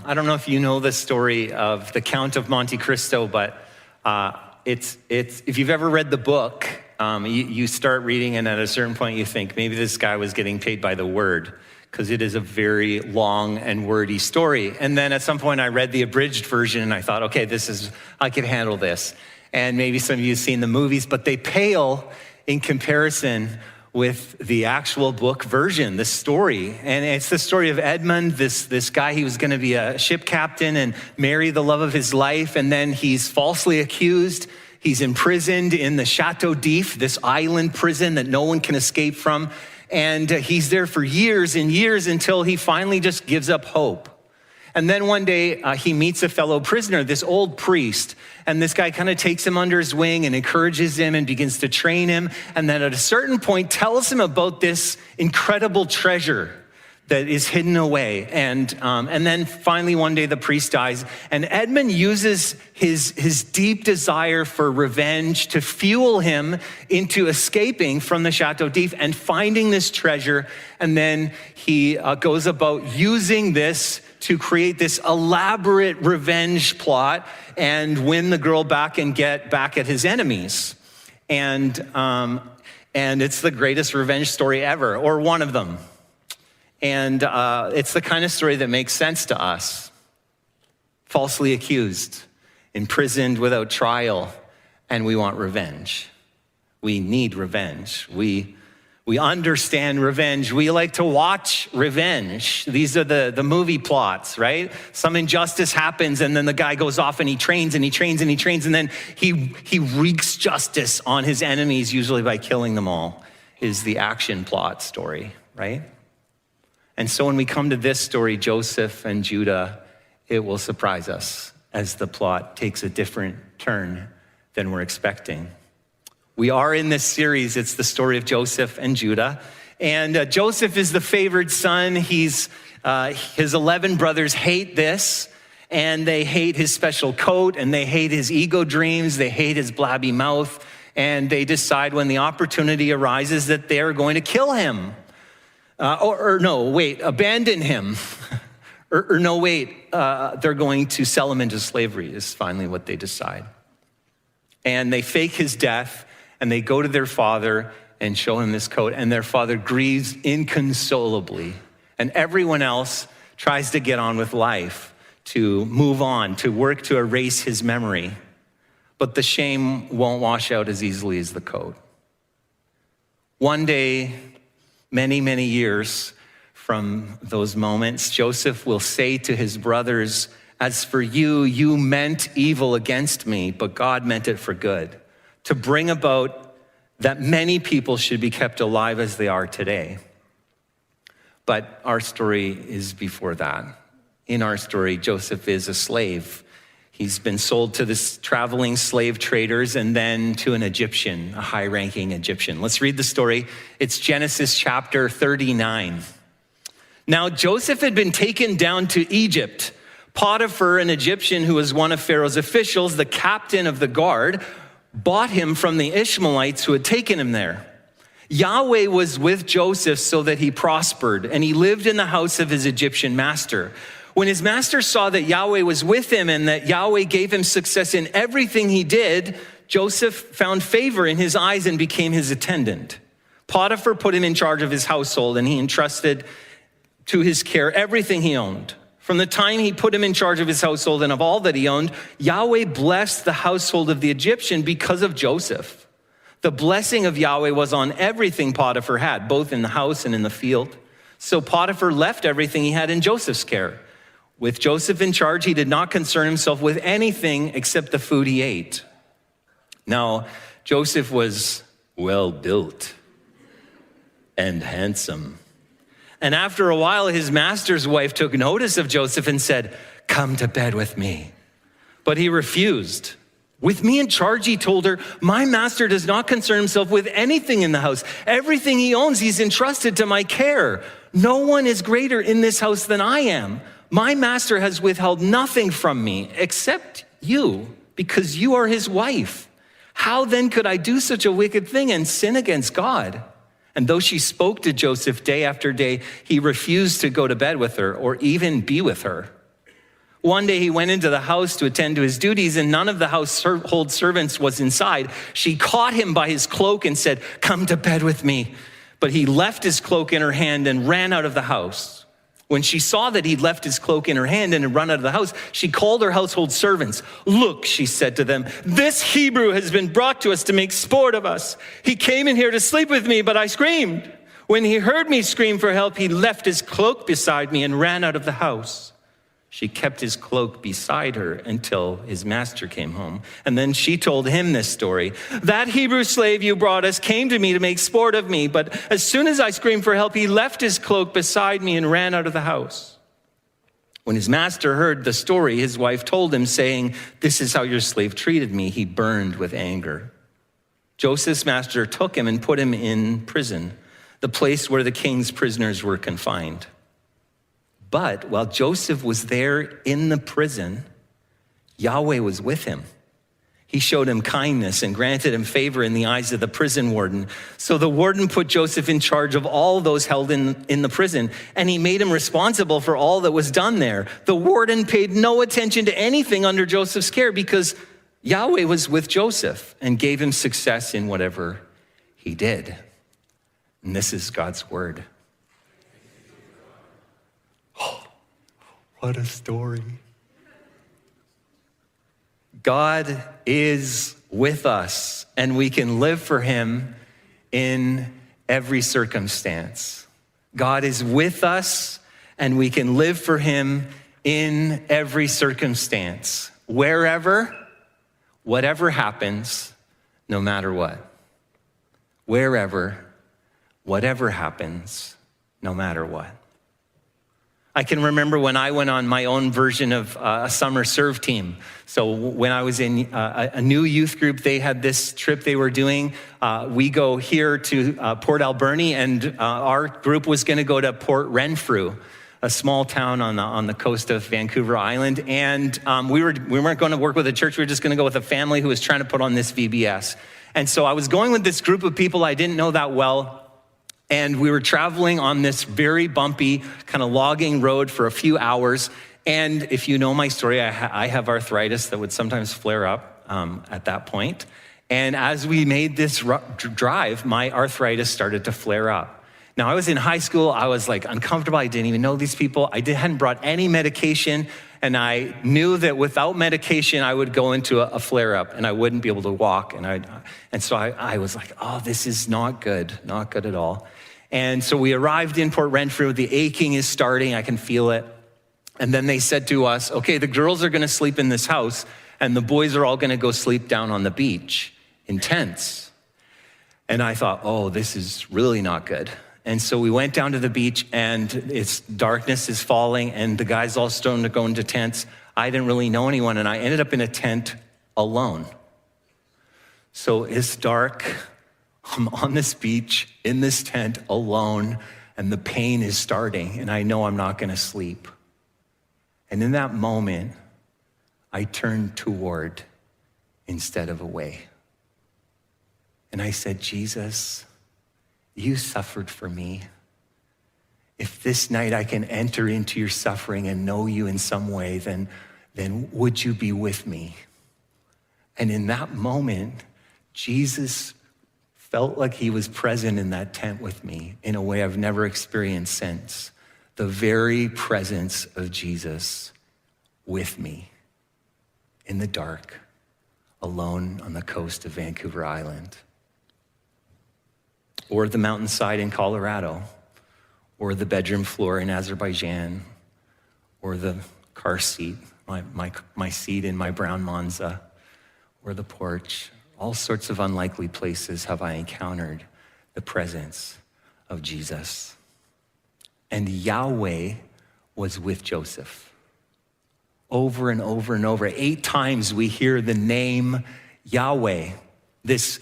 I don't know if you know the story of the Count of Monte Cristo, but it's if you've ever read the book, you start reading and at a certain point you think maybe this guy was getting paid by the word, because it is a very long and wordy story. And then at some point I read the abridged version and I thought, okay, I could handle this. And maybe some of you have seen the movies, but they pale in comparison with the actual book version, the story. And it's the story of Edmund, this guy. He was gonna be a ship captain and marry the love of his life, and then he's falsely accused. He's imprisoned in the Chateau d'If, this island prison that no one can escape from. And he's there for years and years until he finally just gives up hope. And then one day he meets a fellow prisoner, this old priest, and this guy kind of takes him under his wing and encourages him and begins to train him. And then at a certain point tells him about this incredible treasure that is hidden away. And then finally one day the priest dies, and Edmund uses his deep desire for revenge to fuel him into escaping from the Chateau d'If and finding this treasure. And then he goes about using this to create this elaborate revenge plot and win the girl back and get back at his enemies. And it's the greatest revenge story ever, or one of them. And it's the kind of story that makes sense to us. Falsely accused, imprisoned without trial, and we want revenge. We need revenge. We understand revenge. We like to watch revenge. These are the movie plots, right? Some injustice happens and then the guy goes off and he trains and he trains and he trains, and then he wreaks justice on his enemies, usually by killing them all, is the action plot story, right? And so when we come to this story, Joseph and Judah, it will surprise us as the plot takes a different turn than we're expecting. We are in this series. It's the story of Joseph and Judah. And Joseph is the favored son. His 11 brothers hate this, and they hate his special coat, and they hate his ego dreams. They hate his blabby mouth. And they decide when the opportunity arises that they're going to kill him. Abandon him. They're going to sell him into slavery is finally what they decide. And they fake his death, and they go to their father and show him this coat, and their father grieves inconsolably. And everyone else tries to get on with life, to move on, to work to erase his memory. But the shame won't wash out as easily as the coat. One day, many, many years from those moments, Joseph will say to his brothers, "As for you, you meant evil against me, but God meant it for good, to bring about that many people should be kept alive as they are today." But our story is before that. In our story, Joseph is a slave. He's been sold to this traveling slave traders and then to an Egyptian, a high-ranking Egyptian. Let's read the story. It's Genesis chapter 39. Now Joseph had been taken down to Egypt. Potiphar, an Egyptian who was one of Pharaoh's officials, the captain of the guard, bought him from the Ishmaelites who had taken him there. Yahweh was with Joseph so that he prospered, and he lived in the house of his Egyptian master. When his master saw that Yahweh was with him and that Yahweh gave him success in everything he did, Joseph found favor in his eyes and became his attendant. Potiphar put him in charge of his household, and he entrusted to his care everything he owned. From the time he put him in charge of his household and of all that he owned, Yahweh blessed the household of the Egyptian because of Joseph. The blessing of Yahweh was on everything Potiphar had, both in the house and in the field. So Potiphar left everything he had in Joseph's care. With Joseph in charge, he did not concern himself with anything except the food he ate. Now, Joseph was well built and handsome. And after a while, his master's wife took notice of Joseph and said, "Come to bed with me." But he refused. "With me in charge," he told her, "my master does not concern himself with anything in the house. Everything he owns, he's entrusted to my care. No one is greater in this house than I am. My master has withheld nothing from me except you, because you are his wife. How then could I do such a wicked thing and sin against God?" And though she spoke to Joseph day after day, he refused to go to bed with her or even be with her. One day he went into the house to attend to his duties, and none of the household servants was inside. She caught him by his cloak and said, "Come to bed with me." But he left his cloak in her hand and ran out of the house. When she saw that he'd left his cloak in her hand and had run out of the house, she called her household servants. "Look," she said to them, "this Hebrew has been brought to us to make sport of us. He came in here to sleep with me, but I screamed. When he heard me scream for help, he left his cloak beside me and ran out of the house." She kept his cloak beside her until his master came home. And then she told him this story. "That Hebrew slave you brought us came to me to make sport of me, but as soon as I screamed for help, he left his cloak beside me and ran out of the house." When his master heard the story, his wife told him, saying, "This is how your slave treated me." He burned with anger. Joseph's master took him and put him in prison, the place where the king's prisoners were confined. But while Joseph was there in the prison, Yahweh was with him. He showed him kindness and granted him favor in the eyes of the prison warden. So the warden put Joseph in charge of all those held in the prison, and he made him responsible for all that was done there. The warden paid no attention to anything under Joseph's care because Yahweh was with Joseph and gave him success in whatever he did. And this is God's word. What a story. God is with us, and we can live for him in every circumstance. God is with us, and we can live for him in every circumstance. Wherever, whatever happens, no matter what. Wherever, whatever happens, no matter what. I can remember when I went on my own version of a summer serve team. So when I was in a new youth group, they had this trip they were doing. We go here to Port Alberni, and our group was going to go to Port Renfrew, a small town on the coast of Vancouver Island. And we weren't going to work with a church. We were just going to go with a family who was trying to put on this VBS. And so I was going with this group of people I didn't know that well. And we were traveling on this very bumpy kind of logging road for a few hours. And if you know my story, I have arthritis that would sometimes flare up at that point. And as we made this drive, my arthritis started to flare up. Now, I was in high school. I was like uncomfortable. I didn't even know these people. I hadn't brought any medication. And I knew that without medication, I would go into a flare up and I wouldn't be able to walk. And so I was like, oh, this is not good at all. And so we arrived in Port Renfrew. The aching is starting. I can feel it. And then they said to us, okay, the girls are going to sleep in this house and the boys are all going to go sleep down on the beach in tents. And I thought, oh, this is really not good. And so we went down to the beach and darkness is falling and the guys all starting to go into tents. I didn't really know anyone and I ended up in a tent alone. So it's dark. I'm on this beach in this tent alone and the pain is starting and I know I'm not going to sleep. And in that moment, I turned toward instead of away. And I said, Jesus, you suffered for me. If this night I can enter into your suffering and know you in some way, then would you be with me? And in that moment, Jesus felt like he was present in that tent with me in a way I've never experienced since. The very presence of Jesus with me in the dark, alone on the coast of Vancouver Island. Or the mountainside in Colorado, or the bedroom floor in Azerbaijan, or the car seat, my seat in my brown Monza, or the porch. All sorts of unlikely places have I encountered the presence of Jesus. And Yahweh was with Joseph. Over and over and over. 8 times we hear the name Yahweh. This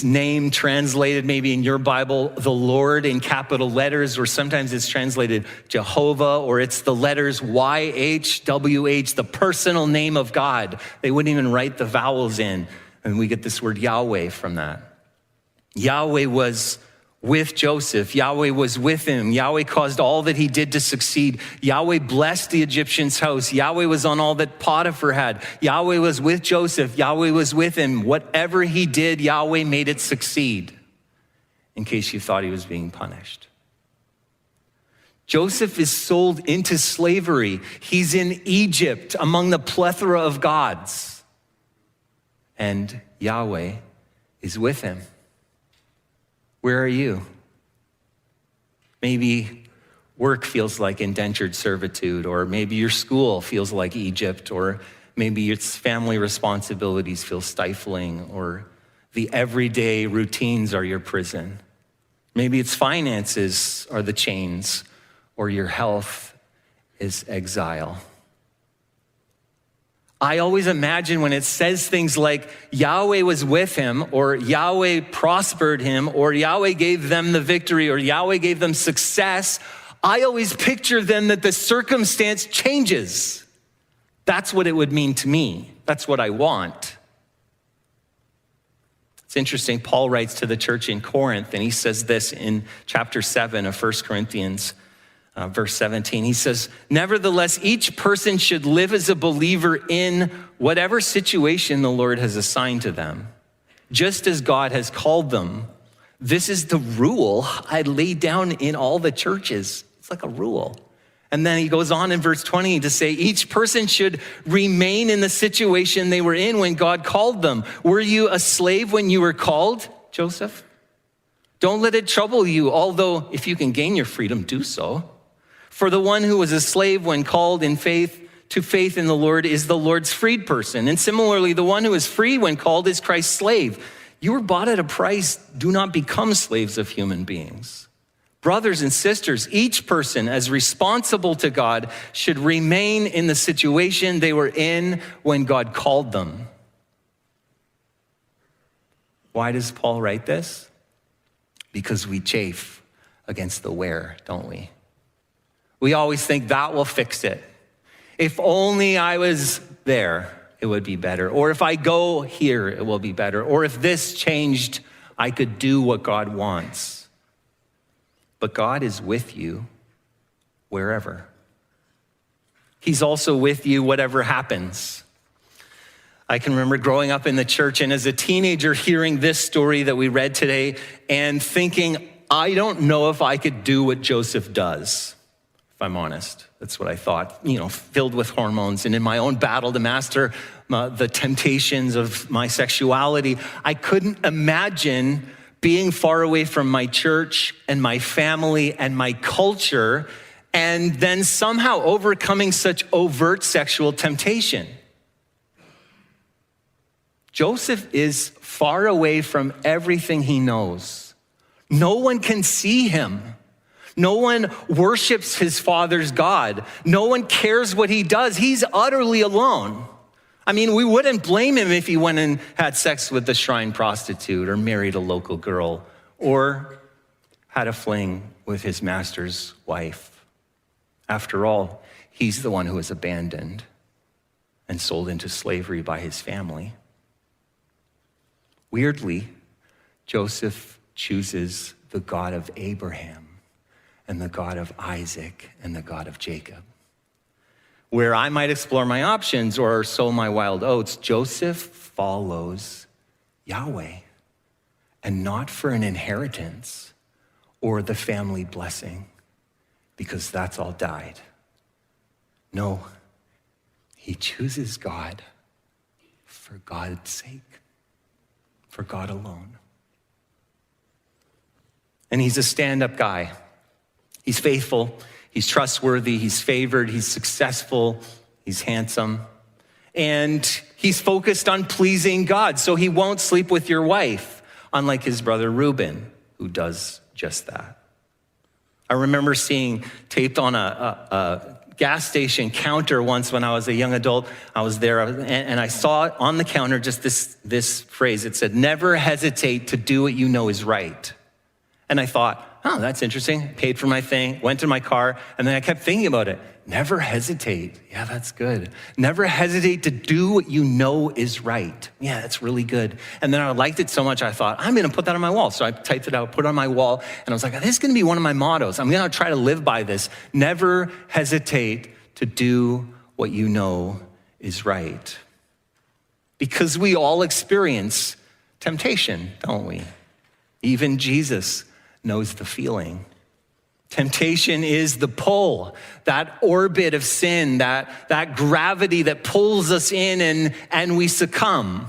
name translated maybe in your Bible, the Lord in capital letters, or sometimes it's translated Jehovah, or it's the letters YHWH, the personal name of God. They wouldn't even write the vowels in. And we get this word Yahweh from that. Yahweh was with Joseph. Yahweh was with him. Yahweh caused all that he did to succeed. Yahweh blessed the Egyptian's house. Yahweh was on all that Potiphar had. Yahweh was with Joseph. Yahweh was with him. Whatever he did, Yahweh made it succeed, in case you thought he was being punished. Joseph is sold into slavery. He's in Egypt among the plethora of gods. And Yahweh is with him. Where are you? Maybe work feels like indentured servitude, or maybe your school feels like Egypt, or maybe its family responsibilities feel stifling, or the everyday routines are your prison. Maybe its finances are the chains, or your health is exile. I always imagine when it says things like Yahweh was with him, or Yahweh prospered him, or Yahweh gave them the victory, or Yahweh gave them success, I always picture then that the circumstance changes. That's what it would mean to me. That's what I want. It's interesting, Paul writes to the church in Corinth, and he says this in chapter 7 of 1 Corinthians. Verse 17, he says, nevertheless, each person should live as a believer in whatever situation the Lord has assigned to them, just as God has called them. This is the rule I laid down in all the churches. It's like a rule. And then he goes on in verse 20 to say, each person should remain in the situation they were in when God called them. Were you a slave when you were called, Joseph? Don't let it trouble you, although if you can gain your freedom, do so. For the one who was a slave when called in faith to faith in the Lord is the Lord's freed person. And similarly, the one who is free when called is Christ's slave. You were bought at a price. Do not become slaves of human beings. Brothers and sisters, each person as responsible to God should remain in the situation they were in when God called them. Why does Paul write this? Because we chafe against the where, don't we? We always think that will fix it. If only I was there, it would be better. Or if I go here, it will be better. Or if this changed, I could do what God wants. But God is with you wherever. He's also with you whatever happens. I can remember growing up in the church and as a teenager hearing this story that we read today and thinking, I don't know if I could do what Joseph does. If I'm honest, that's what I thought, filled with hormones and in my own battle to master the temptations of my sexuality. I couldn't imagine being far away from my church and my family and my culture and then somehow overcoming such overt sexual temptation. Joseph is far away from everything he knows. No one can see him. No one worships his father's God. No one cares what he does. He's utterly alone. I mean, we wouldn't blame him if he went and had sex with the shrine prostitute or married a local girl or had a fling with his master's wife. After all, he's the one who was abandoned and sold into slavery by his family. Weirdly, Joseph chooses the God of Abraham and the God of Isaac and the God of Jacob. Where I might explore my options or sow my wild oats, Joseph follows Yahweh, and not for an inheritance or the family blessing, because that's all died. No, he chooses God for God's sake, for God alone. And he's a stand-up guy. He's faithful, he's trustworthy, he's favored, he's successful, he's handsome, and he's focused on pleasing God, so he won't sleep with your wife, unlike his brother Reuben, who does just that. I remember seeing taped on a gas station counter once when I was a young adult. I was there and I saw on the counter just this phrase. It said, never hesitate to do what you know is right. And I thought, oh, that's interesting. Paid for my thing, went to my car, and then I kept thinking about it. Never hesitate. Yeah, that's good. Never hesitate to do what you know is right. Yeah, that's really good. And then I liked it so much, I thought, I'm gonna put that on my wall. So I typed it out, put it on my wall, and I was like, this is gonna be one of my mottos. I'm gonna try to live by this. Never hesitate to do what you know is right. Because we all experience temptation, don't we? Even Jesus knows the feeling. Temptation is the pull, that orbit of sin, that gravity that pulls us in and we succumb.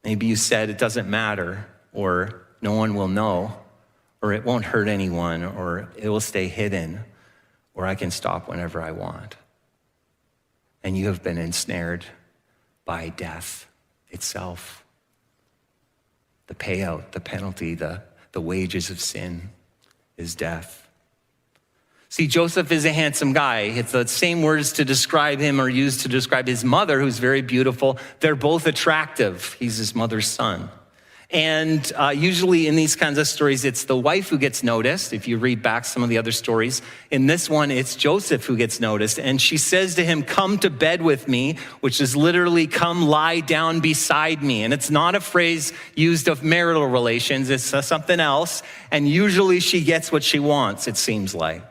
Maybe you said it doesn't matter, or no one will know, or it won't hurt anyone, or it will stay hidden, or I can stop whenever I want. And you have been ensnared by death itself. The payout, the penalty, the wages of sin is death. See, Joseph is a handsome guy. It's the same words to describe him are used to describe his mother, who's very beautiful. They're both attractive. He's his mother's son. And usually in these kinds of stories, it's the wife who gets noticed. If you read back some of the other stories, in this one, it's Joseph who gets noticed. And she says to him, come to bed with me, which is literally come lie down beside me. And it's not a phrase used of marital relations. It's something else. And usually she gets what she wants, it seems like.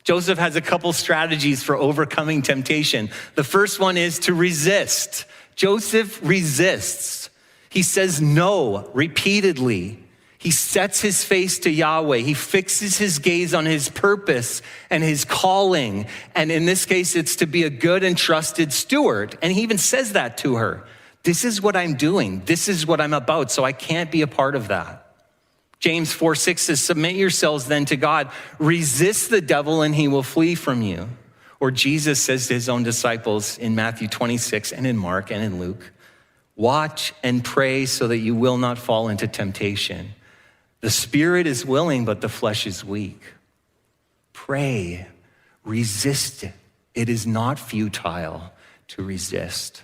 Joseph has a couple strategies for overcoming temptation. The first one is to resist. Joseph resists. He says no repeatedly. He sets his face to Yahweh. He fixes his gaze on his purpose and his calling. And in this case, it's to be a good and trusted steward. And he even says that to her. This is what I'm doing. This is what I'm about. So I can't be a part of that. James 4:6 says, submit yourselves then to God. Resist the devil and he will flee from you. Or Jesus says to his own disciples in Matthew 26 and in Mark and in Luke, watch and pray so that you will not fall into temptation. The spirit is willing, but the flesh is weak. Pray, resist it. It is not futile to resist.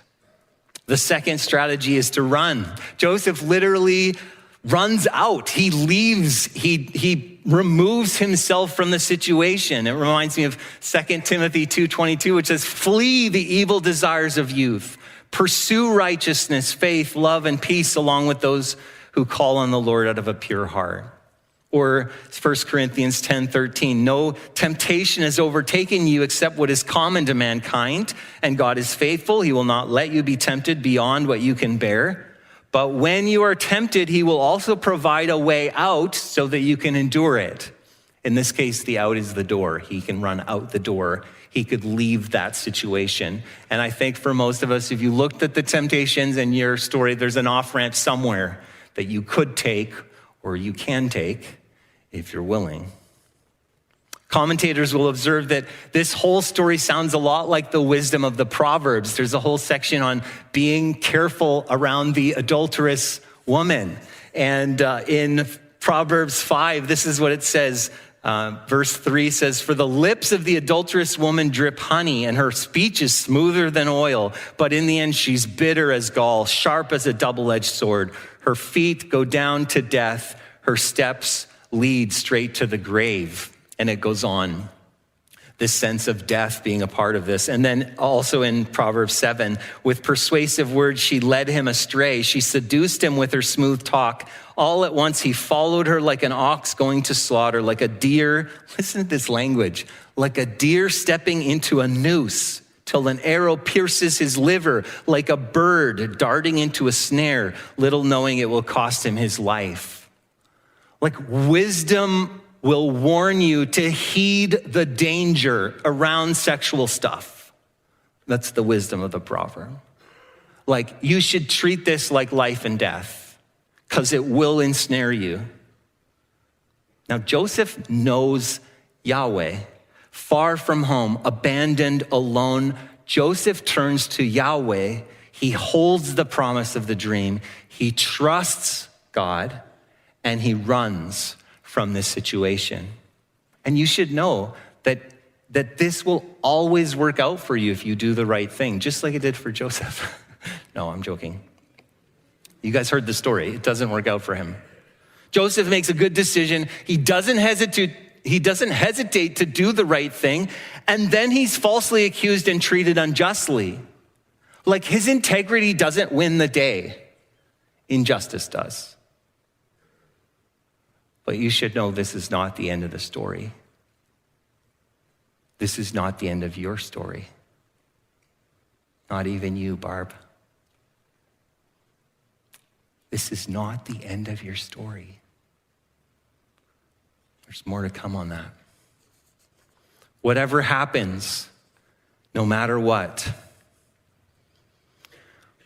The second strategy is to run. Joseph literally runs out. He leaves. He removes himself from the situation. It reminds me of 2 Timothy 2:22, which says, flee the evil desires of youth. Pursue righteousness, faith, love, and peace along with those who call on the Lord out of a pure heart. Or 1 Corinthians 10:13, no temptation has overtaken you except what is common to mankind, and God is faithful. He will not let you be tempted beyond what you can bear. But when you are tempted, he will also provide a way out so that you can endure it. In this case, the out is the door. He can run out the door. He could leave that situation. And I think for most of us, if you looked at the temptations in your story, there's an off-ramp somewhere that you could take or you can take if you're willing. Commentators will observe that this whole story sounds a lot like the wisdom of the Proverbs. There's a whole section on being careful around the adulterous woman. And in Proverbs 5, this is what it says. Verse 3 says, for the lips of the adulterous woman drip honey, and her speech is smoother than oil. But in the end, she's bitter as gall, sharp as a double-edged sword. Her feet go down to death. Her steps lead straight to the grave. And it goes on. This sense of death being a part of this. And then also in Proverbs 7, with persuasive words, she led him astray. She seduced him with her smooth talk. All at once, he followed her like an ox going to slaughter, like a deer. Listen to this language. Like a deer stepping into a noose till an arrow pierces his liver, like a bird darting into a snare, little knowing it will cost him his life. Like wisdom will warn you to heed the danger around sexual stuff. That's the wisdom of the proverb. Like you should treat this like life and death because it will ensnare you. Now Joseph knows Yahweh. Far from home, abandoned, alone, Joseph turns to Yahweh. He holds the promise of the dream. He trusts God and he runs from this situation. And you should know that this will always work out for you if you do the right thing, just like it did for Joseph. No, I'm joking. You guys heard the story. It doesn't work out for him. Joseph makes a good decision. He doesn't hesitate to do the right thing. And then he's falsely accused and treated unjustly. Like his integrity doesn't win the day. Injustice does. But you should know this is not the end of the story. This is not the end of your story. Not even you, Barb. This is not the end of your story. There's more to come on that. Whatever happens, no matter what.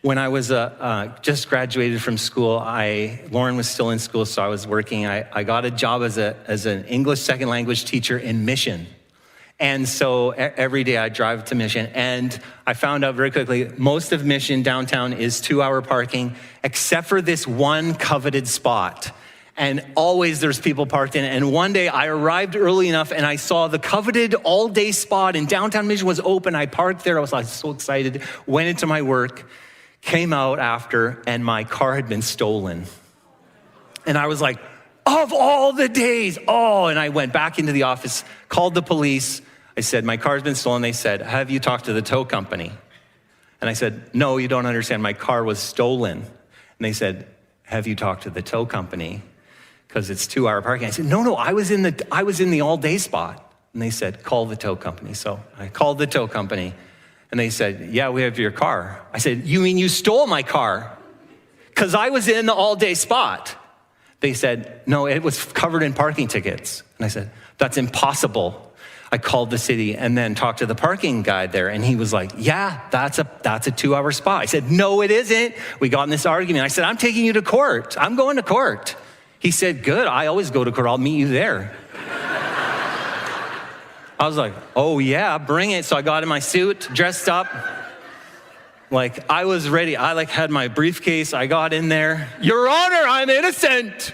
When I was just graduated from school, Lauren was still in school, so I was working. I got a job as an English second language teacher in Mission. And so every day I drive to Mission, and I found out very quickly, most of Mission downtown is 2-hour parking, except for this one coveted spot. And always there's people parked in it. And one day I arrived early enough and I saw the coveted all-day spot in downtown Mission was open. I parked there. I was like so excited, went into my work, came out after, and my car had been stolen. And I was like, of all the days, and I went back into the office, called the police. I said, my car's been stolen. They said, have you talked to the tow company? And I said, no, you don't understand. My car was stolen. And they said, have you talked to the tow company? Because it's 2-hour parking. I said, no, I was in the all-day spot. And they said, call the tow company. So I called the tow company. And they said, yeah, we have your car. I said, you mean you stole my car? Because I was in the all-day spot. They said, no, it was covered in parking tickets. And I said, that's impossible. I called the city and then talked to the parking guy there. And he was like, yeah, that's a 2-hour spot. I said, no, it isn't. We got in this argument. I said, I'm taking you to court. I'm going to court. He said, good, I always go to court. I'll meet you there. I was like, oh yeah, bring it. So I got in my suit, dressed up. Like I was ready. I had my briefcase. I got in there. Your Honor, I'm innocent,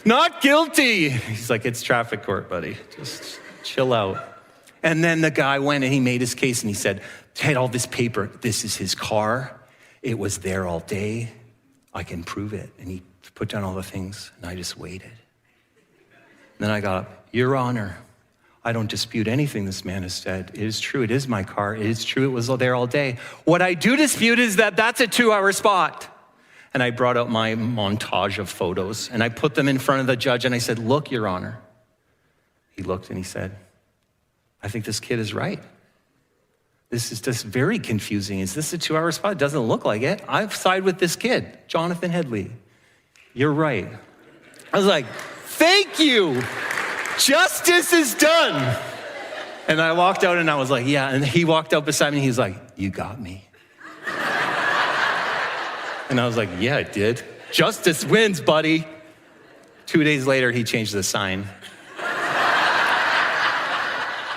not guilty. He's like, it's traffic court, buddy. Just chill out. And then the guy went and he made his case and he said, he had all this paper. This is his car. It was there all day. I can prove it. And he put down all the things and I just waited. And then I got up, Your Honor, I don't dispute anything this man has said. It is true, it is my car. It is true, it was there all day. What I do dispute is that that's a 2-hour spot. And I brought out my montage of photos and I put them in front of the judge and I said, look, Your Honor. He looked and he said, I think this kid is right. This is just very confusing. Is this a 2-hour spot? It doesn't look like it. I've sided with this kid, Jonathan Headley. You're right. I was like, thank you. Justice is done. And I walked out and I was like, yeah. And he walked out beside me and he was like, you got me. And I was like, yeah, it did. Justice wins, buddy. 2 days later, he changed the sign.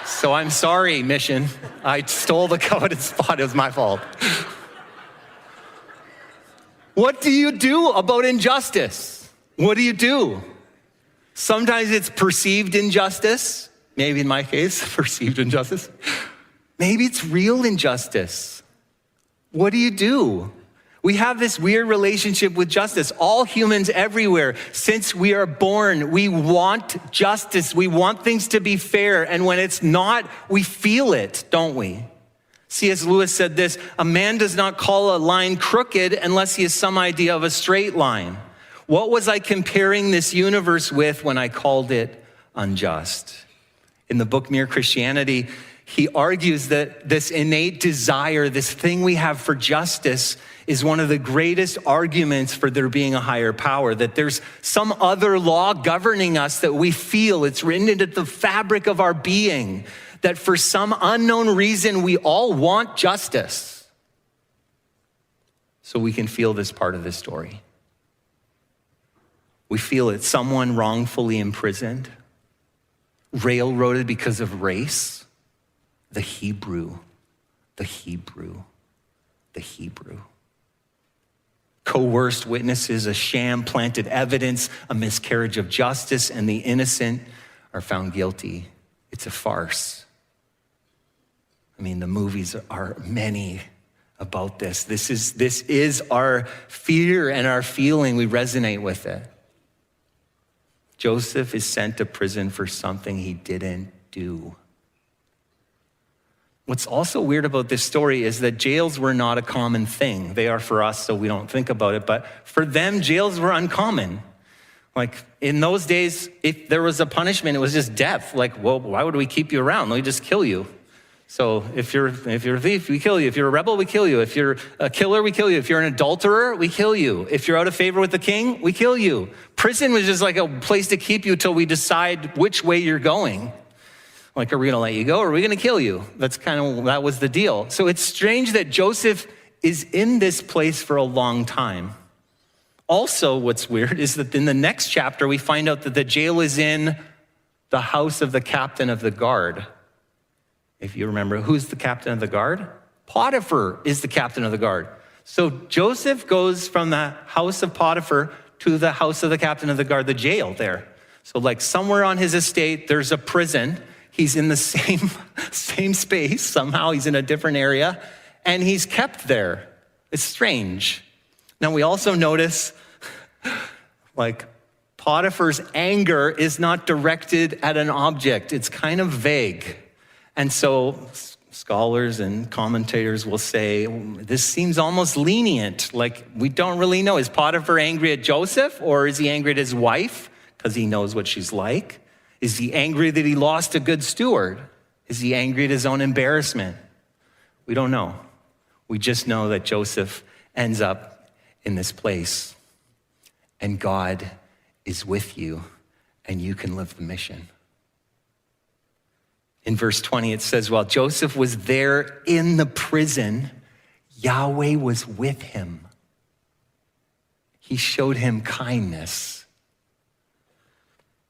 So I'm sorry, Mission. I stole the coveted spot. It was my fault. What do you do about injustice? What do you do? Sometimes it's perceived injustice. Maybe in my case, perceived injustice. Maybe it's real injustice. What do you do? We have this weird relationship with justice. All humans everywhere, since we are born, we want justice. We want things to be fair. And when it's not, we feel it, don't we? C.S. Lewis said this, a man does not call a line crooked unless he has some idea of a straight line. What was I comparing this universe with when I called it unjust? In the book Mere Christianity, he argues that this innate desire, this thing we have for justice, is one of the greatest arguments for there being a higher power, that there's some other law governing us that we feel. It's written into the fabric of our being, that for some unknown reason, we all want justice. So we can feel this part of the story. We feel it. Someone wrongfully imprisoned, railroaded because of race. The Hebrew. Coerced witnesses, a sham planted evidence, a miscarriage of justice, and the innocent are found guilty. It's a farce. I mean, the movies are many about this. This is our fear and our feeling. We resonate with it. Joseph is sent to prison for something he didn't do. What's also weird about this story is that jails were not a common thing. They are for us, so we don't think about it. But for them, jails were uncommon. Like in those days, if there was a punishment, it was just death. Like, well, why would we keep you around? We just kill you. So if you're a thief, we kill you. If you're a rebel, we kill you. If you're a killer, we kill you. If you're an adulterer, we kill you. If you're out of favor with the king, we kill you. Prison was just like a place to keep you till we decide which way you're going. Like, are we gonna let you go or are we gonna kill you? That was the deal. So it's strange that Joseph is in this place for a long time. Also, what's weird is that in the next chapter, we find out that the jail is in the house of the captain of the guard. If you remember, who's the captain of the guard? Potiphar is the captain of the guard. So Joseph goes from the house of Potiphar to the house of the captain of the guard, the jail there. So like somewhere on his estate, there's a prison. He's in the same space. Somehow he's in a different area and he's kept there. It's strange. Now we also notice like Potiphar's anger is not directed at an object. It's kind of vague. And so scholars and commentators will say, this seems almost lenient. Like we don't really know. Is Potiphar angry at Joseph or is he angry at his wife because he knows what she's like? Is he angry that he lost a good steward? Is he angry at his own embarrassment? We don't know. We just know that Joseph ends up in this place and God is with you and you can live the mission. In verse 20, it says, while Joseph was there in the prison, Yahweh was with him. He showed him kindness.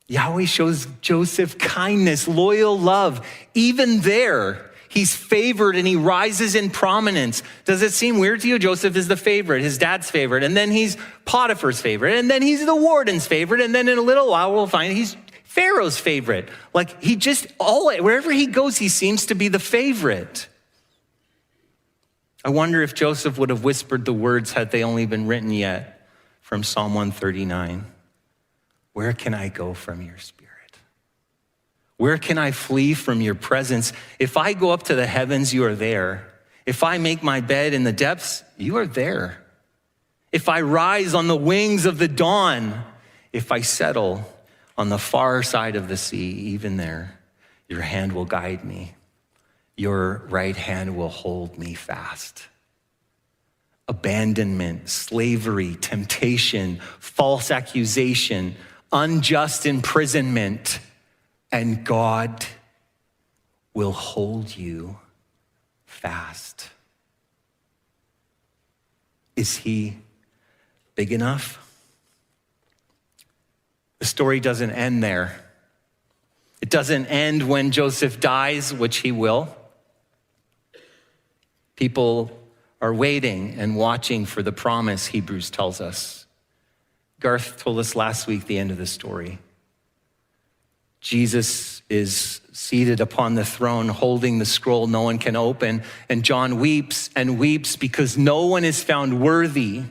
Yahweh shows Joseph kindness, loyal love. Even there, he's favored and he rises in prominence. Does it seem weird to you? Joseph is the favorite, his dad's favorite, and then he's Potiphar's favorite, and then he's the warden's favorite, and then in a little while we'll find he's Pharaoh's favorite. Like he just, wherever he goes, he seems to be the favorite. I wonder if Joseph would have whispered the words had they only been written yet from Psalm 139. Where can I go from your spirit? Where can I flee from your presence? If I go up to the heavens, you are there. If I make my bed in the depths, you are there. If I rise on the wings of the dawn, if I settle on the far side of the sea, even there, your hand will guide me. Your right hand will hold me fast. Abandonment, slavery, temptation, false accusation, unjust imprisonment, and God will hold you fast. Is he big enough? The story doesn't end there. It doesn't end when Joseph dies, which he will. People are waiting and watching for the promise, Hebrews tells us. Garth told us last week the end of the story. Jesus is seated upon the throne holding the scroll no one can open, and John weeps and weeps because no one is found worthy.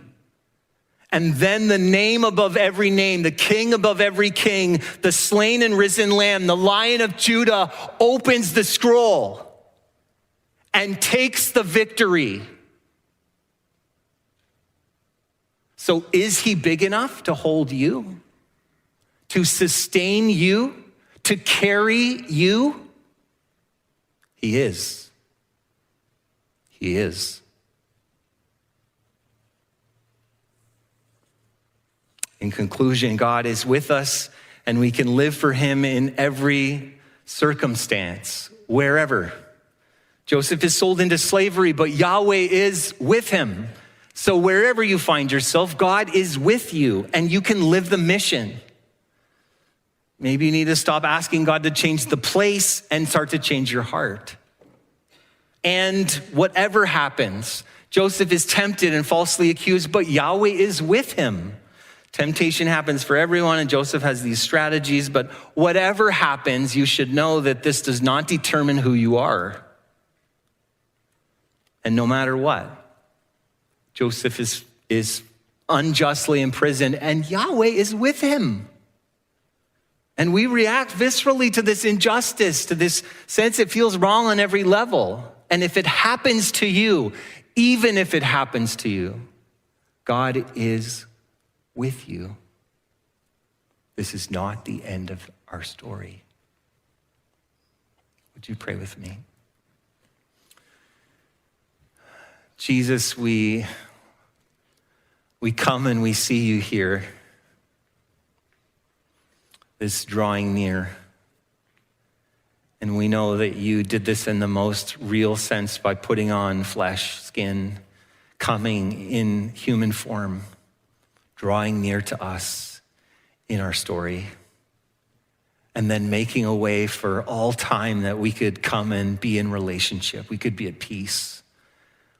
And then the name above every name, the king above every king, the slain and risen lamb, the Lion of Judah opens the scroll and takes the victory. So is he big enough to hold you, to sustain you, to carry you? He is. He is. In conclusion, God is with us and we can live for him in every circumstance, wherever. Joseph is sold into slavery, but Yahweh is with him. So wherever you find yourself, God is with you and you can live the mission. Maybe you need to stop asking God to change the place and start to change your heart. And whatever happens, Joseph is tempted and falsely accused, but Yahweh is with him. Temptation happens for everyone, and Joseph has these strategies, but whatever happens, you should know that this does not determine who you are. And no matter what, Joseph is unjustly imprisoned, and Yahweh is with him. And we react viscerally to this injustice, to this sense it feels wrong on every level. And if it happens to you, even if it happens to you, God is with you. This is not the end of our story. Would you pray with me? Jesus, we come and we see you here. This drawing near. And we know that you did this in the most real sense by putting on flesh, skin, coming in human form, drawing near to us in our story, and then making a way for all time that we could come and be in relationship. We could be at peace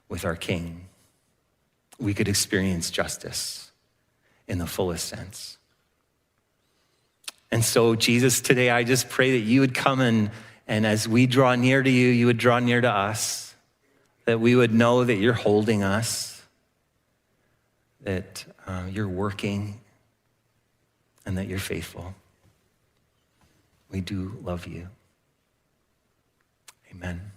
with our King. We could experience justice in the fullest sense. And so, Jesus, today I just pray that you would come and as we draw near to you, you would draw near to us, that we would know that you're holding us, that you're working, and that you're faithful. We do love you. Amen.